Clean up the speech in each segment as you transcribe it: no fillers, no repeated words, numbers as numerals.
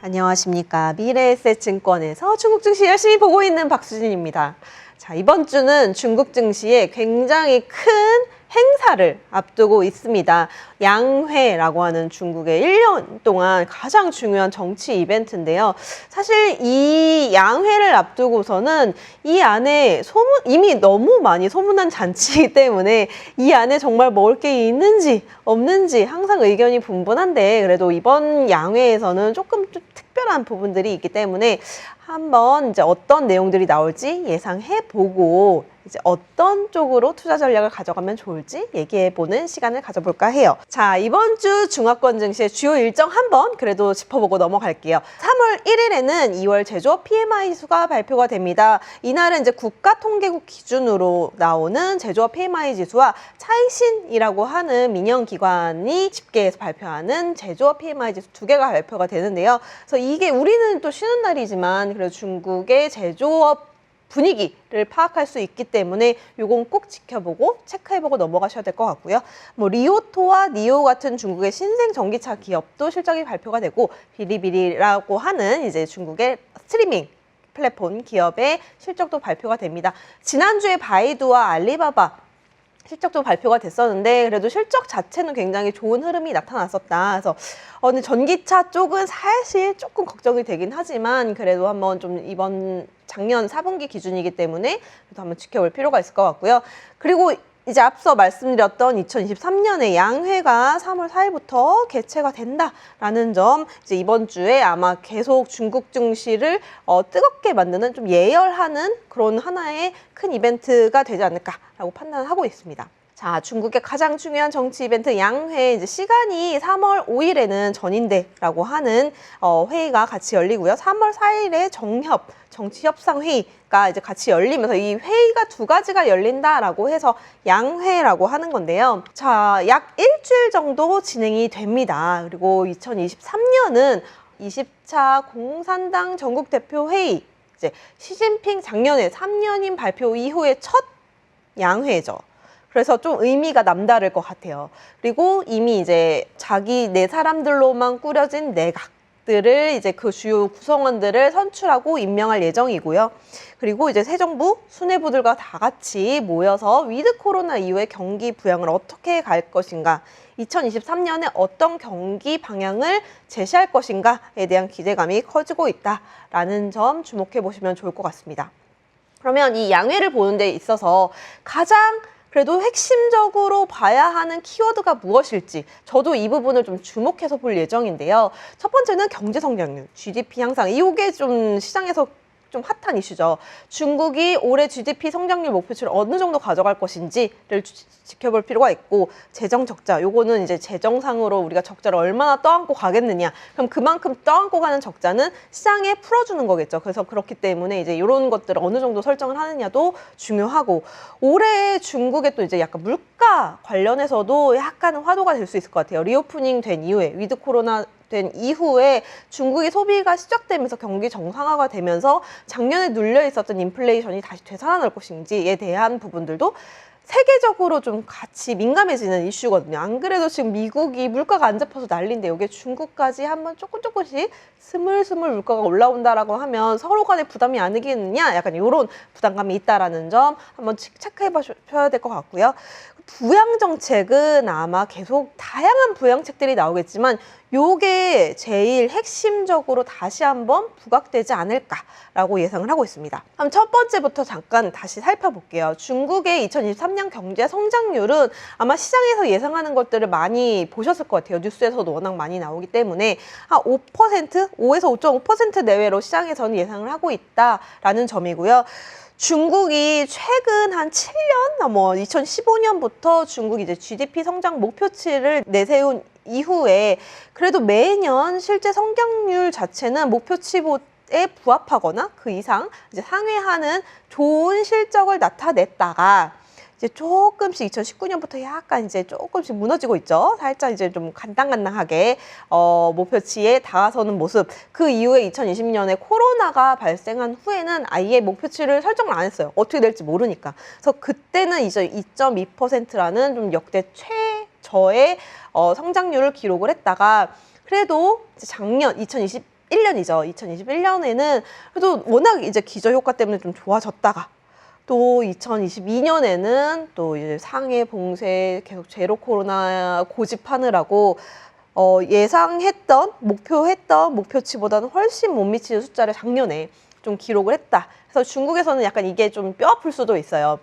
안녕하십니까. 미래에셋증권에서 중국 증시 열심히 보고 있는 박수진입니다. 자, 이번 주는 중국 증시에 굉장히 큰 행사를 앞두고 있습니다. 양회라고 하는 중국의 1년 동안 가장 중요한 정치 이벤트인데요. 사실 이 양회를 앞두고서는 이 안에 이미 너무 많이 소문난 잔치이기 때문에 이 안에 정말 먹을 게 있는지 없는지 항상 의견이 분분한데, 그래도 이번 양회에서는 조금 좀 특별한 부분들이 있기 때문에 한번 이제 어떤 내용들이 나올지 예상해보고 이제 어떤 쪽으로 투자 전략을 가져가면 좋을지 얘기해보는 시간을 가져볼까 해요. 자, 이번 주 중화권 증시의 주요 일정 한번 그래도 짚어보고 넘어갈게요. 3월 1일에는 2월 제조업 PMI 지수가 발표가 됩니다. 이날은 이제 국가통계국 기준으로 나오는 제조업 PMI 지수와 차이신이라고 하는 민영기관이 집계해서 발표하는 제조업 PMI 지수 두 개가 발표가 되는데요. 그래서 이게 우리는 또 쉬는 날이지만 그래도 중국의 제조업 분위기를 파악할 수 있기 때문에 요건 꼭 지켜보고 체크해보고 넘어가셔야 될 것 같고요. 뭐 리오토와 니오 같은 중국의 신생 전기차 기업도 실적이 발표가 되고, 비리비리라고 하는 이제 중국의 스트리밍 플랫폼 기업의 실적도 발표가 됩니다. 지난주에 바이두와 알리바바 실적도 발표가 됐었는데 그래도 실적 자체는 굉장히 좋은 흐름이 나타났었다. 그래서 근데 전기차 쪽은 사실 조금 걱정이 되긴 하지만 그래도 한번 좀 이번 작년 4분기 기준이기 때문에 그래도 한번 지켜볼 필요가 있을 것 같고요. 그리고 이제 앞서 말씀드렸던 2023년에 양회가 3월 4일부터 개최가 된다라는 점, 이제 이번 주에 아마 계속 중국 증시를 뜨겁게 만드는, 좀 예열하는 그런 하나의 큰 이벤트가 되지 않을까라고 판단하고 있습니다. 자, 중국의 가장 중요한 정치 이벤트 양회, 이제 시간이 3월 5일에는 전인대라고 하는 회의가 같이 열리고요. 3월 4일에 정치협상회의가 이제 같이 열리면서 이 회의가 두 가지가 열린다라고 해서 양회라고 하는 건데요. 자, 약 일주일 정도 진행이 됩니다. 그리고 2023년은 20차 공산당 전국대표회의, 이제 시진핑 작년에 3년임 발표 이후에 첫 양회죠. 그래서 좀 의미가 남다를 것 같아요. 그리고 이미 이제 자기 네 사람들로만 꾸려진 내각들을 이제 그 주요 구성원들을 선출하고 임명할 예정이고요. 그리고 이제 새 정부 수뇌부들과 다 같이 모여서 위드 코로나 이후에 경기 부양을 어떻게 갈 것인가, 2023년에 어떤 경기 방향을 제시할 것인가에 대한 기대감이 커지고 있다라는 점 주목해 보시면 좋을 것 같습니다. 그러면 이 양회를 보는 데 있어서 가장 그래도 핵심적으로 봐야 하는 키워드가 무엇일지 저도 이 부분을 좀 주목해서 볼 예정인데요. 첫 번째는 경제 성장률, GDP 향상. 이게 좀 시장에서 좀 핫한 이슈죠. 중국이 올해 GDP 성장률 목표치를 어느 정도 가져갈 것인지를 지켜볼 필요가 있고, 재정 적자, 요거는 이제 재정상으로 우리가 적자를 얼마나 떠안고 가겠느냐. 그럼 그만큼 떠안고 가는 적자는 시장에 풀어주는 거겠죠. 그래서 그렇기 때문에 이제 이런 것들을 어느 정도 설정을 하느냐도 중요하고, 올해 중국의 또 이제 약간 물가 관련해서도 약간 화두가 될 수 있을 것 같아요. 리오프닝 된 이후에, 위드 코로나 된 이후에 중국의 소비가 시작되면서 경기 정상화가 되면서 작년에 눌려 있었던 인플레이션이 다시 되살아날 것인지에 대한 부분들도 세계적으로 좀 같이 민감해지는 이슈거든요. 안 그래도 지금 미국이 물가가 안 잡혀서 난리인데 이게 중국까지 한번 조금씩 스물스물 물가가 올라온다라고 하면 서로 간에 부담이 아니겠느냐, 약간 이런 부담감이 있다라는 점 한번 체크해 보셔야 될 것 같고요. 부양 정책은 아마 계속 다양한 부양책들이 나오겠지만 요게 제일 핵심적으로 다시 한번 부각되지 않을까라고 예상을 하고 있습니다. 그럼 첫 번째부터 잠깐 다시 살펴볼게요. 중국의 2023년 경제 성장률은 아마 시장에서 예상하는 것들을 많이 보셨을 것 같아요. 뉴스에서도 워낙 많이 나오기 때문에 한 5%, 5에서 5.5% 내외로 시장에서는 예상을 하고 있다라는 점이고요. 중국이 최근 한 7년, 2015년부터 중국이 이제 GDP 성장 목표치를 내세운 이후에 그래도 매년 실제 성장률 자체는 목표치에 부합하거나 그 이상 이제 상회하는 좋은 실적을 나타냈다가 이제 조금씩 2019년부터 약간 이제 조금씩 무너지고 있죠. 살짝 이제 좀 간당간당하게 목표치에 다가서는 모습. 그 이후에 2020년에 코로나가 발생한 후에는 아예 목표치를 설정을 안 했어요. 어떻게 될지 모르니까. 그래서 그때는 이제 2.2%라는 좀 역대 저의 성장률을 기록을 했다가 그래도 작년 2021년이죠. 2021년에는 그래도 워낙 이제 기저효과 때문에 좀 좋아졌다가 또 2022년에는 또 이제 상해 봉쇄 계속 제로 코로나 고집하느라고 예상했던 목표했던 목표치보다는 훨씬 못 미치는 숫자를 작년에 좀 기록을 했다. 그래서 중국에서는 약간 이게 좀 뼈 아플 수도 있어요.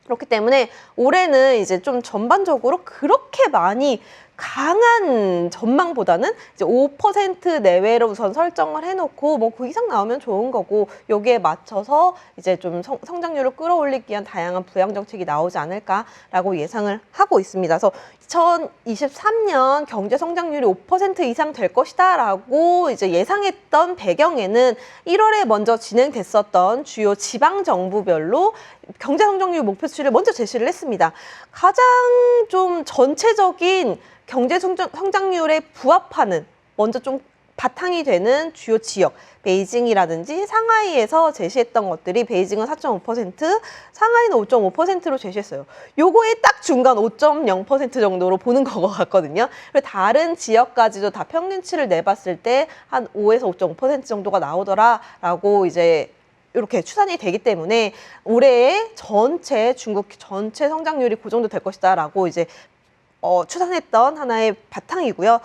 그렇기 때문에 올해는 이제 좀 전반적으로 그렇게 많이 강한 전망보다는 이제 5% 내외로 우선 설정을 해놓고 뭐 그 이상 나오면 좋은 거고 여기에 맞춰서 이제 좀 성장률을 끌어올리기 위한 다양한 부양 정책이 나오지 않을까라고 예상을 하고 있습니다. 그래서 2023년 경제 성장률이 5% 이상 될 것이다라고 이제 예상했던 배경에는 1월에 먼저 진행됐었던 주요 지방 정부별로 경제 성장률 목표치를 먼저 제시를 했습니다. 가장 좀 전체적인 경제 성장률에 부합하는 먼저 좀 바탕이 되는 주요 지역 베이징이라든지 상하이에서 제시했던 것들이 베이징은 4.5%, 상하이는 5.5%로 제시했어요. 요거의 딱 중간 5.0% 정도로 보는 것 같거든요. 그리고 다른 지역까지도 다 평균치를 내봤을 때 한 5에서 5.5% 정도가 나오더라라고 이제 이렇게 추산이 되기 때문에 올해의 중국 전체 성장률이 그 정도 될 것이다라고 이제 추산했던 하나의 바탕이고요.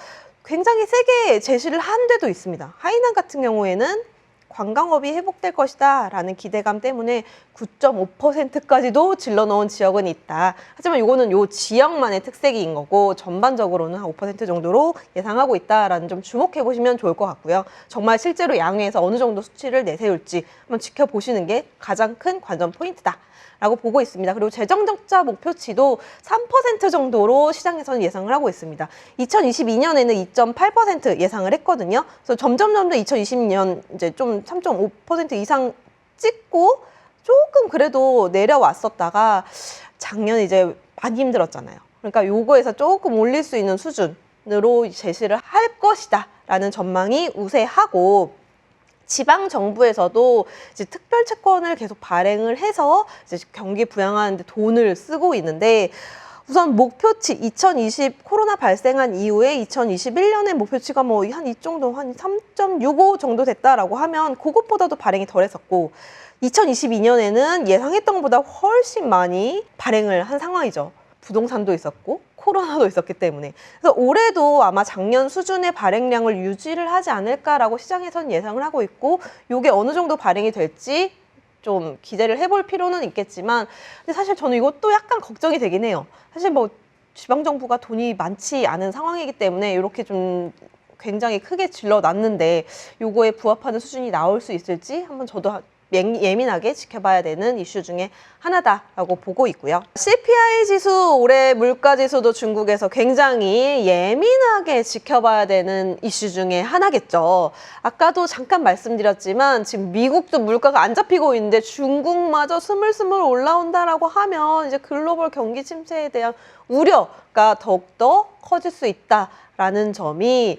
굉장히 세게 제시를 한 데도 있습니다. 하이난 같은 경우에는 관광업이 회복될 것이다 라는 기대감 때문에 9.5%까지도 질러놓은 지역은 있다. 하지만 이거는 요 지역만의 특색인 거고 전반적으로는 한 5% 정도로 예상하고 있다라는 점 주목해 보시면 좋을 것 같고요. 정말 실제로 양회에서 어느 정도 수치를 내세울지 한번 지켜보시는 게 가장 큰 관전 포인트다 라고 보고 있습니다. 그리고 재정적자 목표치도 3% 정도로 시장에서는 예상을 하고 있습니다. 2022년에는 2.8% 예상을 했거든요. 그래서 점점 2020년 이제 좀 3.5% 이상 찍고 조금 그래도 내려왔었다가 작년 이제 많이 힘들었잖아요. 그러니까 요거에서 조금 올릴 수 있는 수준으로 제시를 할 것이다 라는 전망이 우세하고 지방 정부에서도 이제 특별 채권을 계속 발행을 해서 이제 경기 부양하는데 돈을 쓰고 있는데 우선 목표치 2020 코로나 발생한 이후에 2021년에 목표치가 뭐 한 이 정도 한 3.65 정도 됐다라고 하면 그것보다도 발행이 덜했었고 2022년에는 예상했던 것보다 훨씬 많이 발행을 한 상황이죠. 부동산도 있었고 코로나도 있었기 때문에. 그래서 올해도 아마 작년 수준의 발행량을 유지를 하지 않을까라고 시장에선 예상을 하고 있고 이게 어느 정도 발행이 될지 좀 기대를 해볼 필요는 있겠지만 근데 사실 저는 이것도 약간 걱정이 되긴 해요. 사실 뭐 지방정부가 돈이 많지 않은 상황이기 때문에 이렇게 좀 굉장히 크게 질러놨는데 요거에 부합하는 수준이 나올 수 있을지 한번 저도 예민하게 지켜봐야 되는 이슈 중에 하나다라고 보고 있고요. CPI 지수, 올해 물가 지수도 중국에서 굉장히 예민하게 지켜봐야 되는 이슈 중에 하나겠죠. 아까도 잠깐 말씀드렸지만 지금 미국도 물가가 안 잡히고 있는데 중국마저 스물스물 올라온다라고 하면 이제 글로벌 경기 침체에 대한 우려가 더욱더 커질 수 있다라는 점이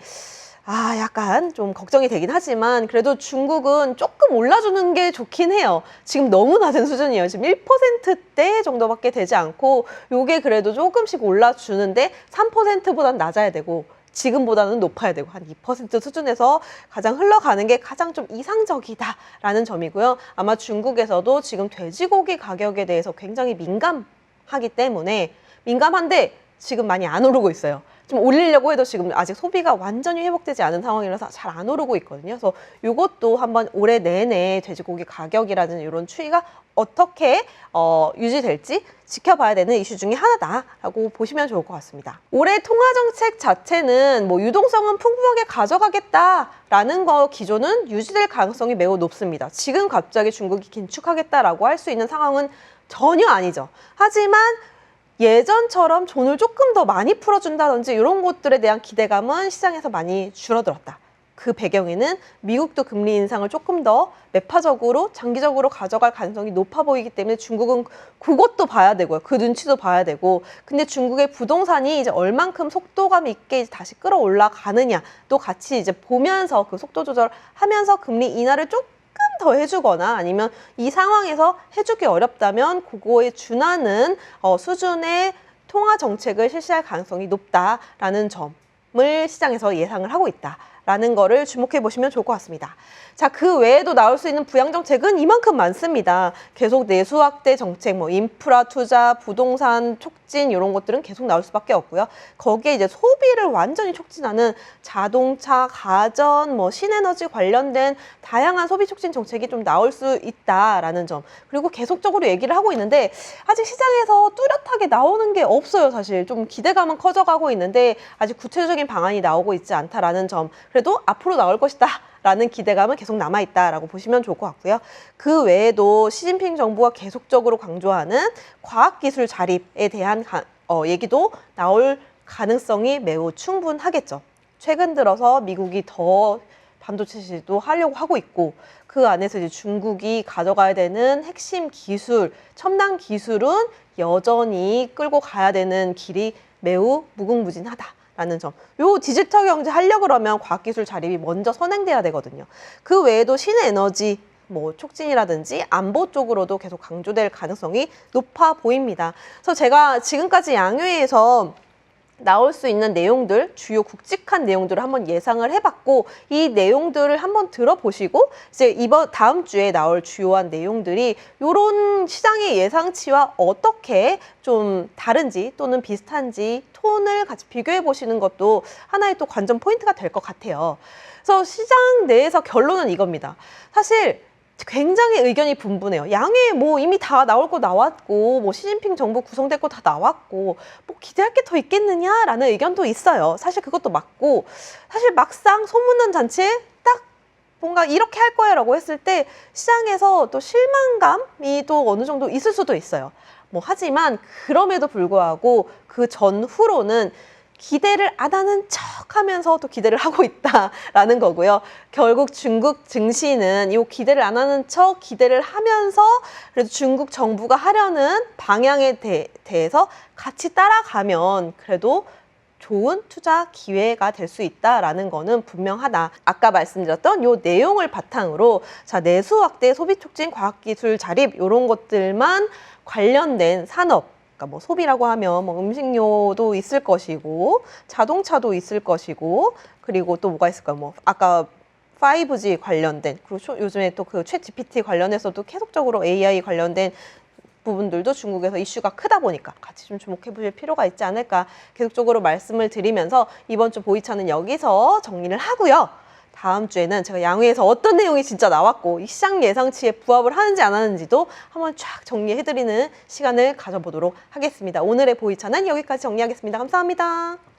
약간 좀 걱정이 되긴 하지만 그래도 중국은 조금 올라주는 게 좋긴 해요. 지금 너무 낮은 수준이에요. 지금 1%대 정도밖에 되지 않고 요게 그래도 조금씩 올라주는데 3%보다는 낮아야 되고 지금보다는 높아야 되고 한 2% 수준에서 가장 흘러가는 게 가장 좀 이상적이다라는 점이고요. 아마 중국에서도 지금 돼지고기 가격에 대해서 굉장히 민감하기 때문에 민감한데 지금 많이 안 오르고 있어요. 좀 올리려고 해도 지금 아직 소비가 완전히 회복되지 않은 상황이라서 잘 안 오르고 있거든요. 그래서 이것도 한번 올해 내내 돼지고기 가격이라든지 이런 추이가 어떻게 유지될지 지켜봐야 되는 이슈 중에 하나다라고 보시면 좋을 것 같습니다. 올해 통화정책 자체는 뭐 유동성은 풍부하게 가져가겠다라는 거 기조는 유지될 가능성이 매우 높습니다. 지금 갑자기 중국이 긴축하겠다라고 할 수 있는 상황은 전혀 아니죠. 하지만 예전처럼 돈을 조금 더 많이 풀어준다든지 이런 것들에 대한 기대감은 시장에서 많이 줄어들었다. 그 배경에는 미국도 금리 인상을 조금 더 매파적으로 장기적으로 가져갈 가능성이 높아 보이기 때문에 중국은 그것도 봐야 되고요. 그 눈치도 봐야 되고 근데 중국의 부동산이 이제 얼만큼 속도감 있게 다시 끌어올라가느냐 또 같이 이제 보면서 그 속도 조절하면서 금리 인하를 조금 더 해주거나 아니면 이 상황에서 해주기 어렵다면 그거에 준하는 수준의 통화 정책을 실시할 가능성이 높다라는 점을 시장에서 예상을 하고 있다라는 거를 주목해 보시면 좋을 것 같습니다. 자, 그 외에도 나올 수 있는 부양 정책은 이만큼 많습니다. 계속 내수 확대 정책, 뭐 인프라 투자, 부동산 촉진 이런 것들은 계속 나올 수밖에 없고요. 거기에 이제 소비를 완전히 촉진하는 자동차, 가전, 뭐 신에너지 관련된 다양한 소비 촉진 정책이 좀 나올 수 있다라는 점. 그리고 계속적으로 얘기를 하고 있는데 아직 시장에서 뚜렷하게 나오는 게 없어요, 사실. 좀 기대감은 커져가고 있는데 아직 구체적인 방안이 나오고 있지 않다라는 점. 그래도 앞으로 나올 것이다. 라는 기대감은 계속 남아있다라고 보시면 좋을 것 같고요. 그 외에도 시진핑 정부가 계속적으로 강조하는 과학기술 자립에 대한 얘기도 나올 가능성이 매우 충분하겠죠. 최근 들어서 미국이 더 반도체 시도 하려고 하고 있고 그 안에서 이제 중국이 가져가야 되는 핵심 기술, 첨단 기술은 여전히 끌고 가야 되는 길이 매우 무궁무진하다. 라는 점. 요 디지털 경제 하려고 그러면 과학기술 자립이 먼저 선행돼야 되거든요. 그 외에도 신에너지 뭐 촉진이라든지 안보 쪽으로도 계속 강조될 가능성이 높아 보입니다. 그래서 제가 지금까지 양회에서 나올 수 있는 내용들, 주요 굵직한 내용들을 한번 예상을 해봤고 이 내용들을 한번 들어보시고 이제 다음 주에 나올 주요한 내용들이 이런 시장의 예상치와 어떻게 좀 다른지 또는 비슷한지 톤을 같이 비교해 보시는 것도 하나의 또 관전 포인트가 될 것 같아요. 그래서 시장 내에서 결론은 이겁니다. 사실 굉장히 의견이 분분해요. 양회 뭐 이미 다 나올 거 나왔고 뭐 시진핑 정부 구성될 거 다 나왔고 뭐 기대할 게 더 있겠느냐라는 의견도 있어요. 사실 그것도 맞고 사실 막상 소문난 잔치에 딱 뭔가 이렇게 할 거야 라고 했을 때 시장에서 또 실망감이 또 어느 정도 있을 수도 있어요. 뭐 하지만 그럼에도 불구하고 그 전후로는 기대를 안 하는 척 하면서 또 기대를 하고 있다라는 거고요. 결국 중국 증시는 이 기대를 안 하는 척 기대를 하면서 그래도 중국 정부가 하려는 방향에 대해서 같이 따라가면 그래도 좋은 투자 기회가 될 수 있다라는 거는 분명하다. 아까 말씀드렸던 이 내용을 바탕으로 자, 내수 확대, 소비 촉진, 과학기술 자립 이런 것들만 관련된 산업 뭐 소비라고 하면 뭐 음식료도 있을 것이고 자동차도 있을 것이고 그리고 또 뭐가 있을까요? 뭐 아까 5G 관련된 그리고 요즘에 또 그 챗 GPT 관련해서도 계속적으로 AI 관련된 부분들도 중국에서 이슈가 크다 보니까 같이 좀 주목해 보실 필요가 있지 않을까 계속적으로 말씀을 드리면서 이번 주 보이차는 여기서 정리를 하고요. 다음 주에는 제가 양회에서 어떤 내용이 진짜 나왔고 이 시장 예상치에 부합을 하는지 안 하는지도 한번 쫙 정리해드리는 시간을 가져보도록 하겠습니다. 오늘의 보이차는 여기까지 정리하겠습니다. 감사합니다.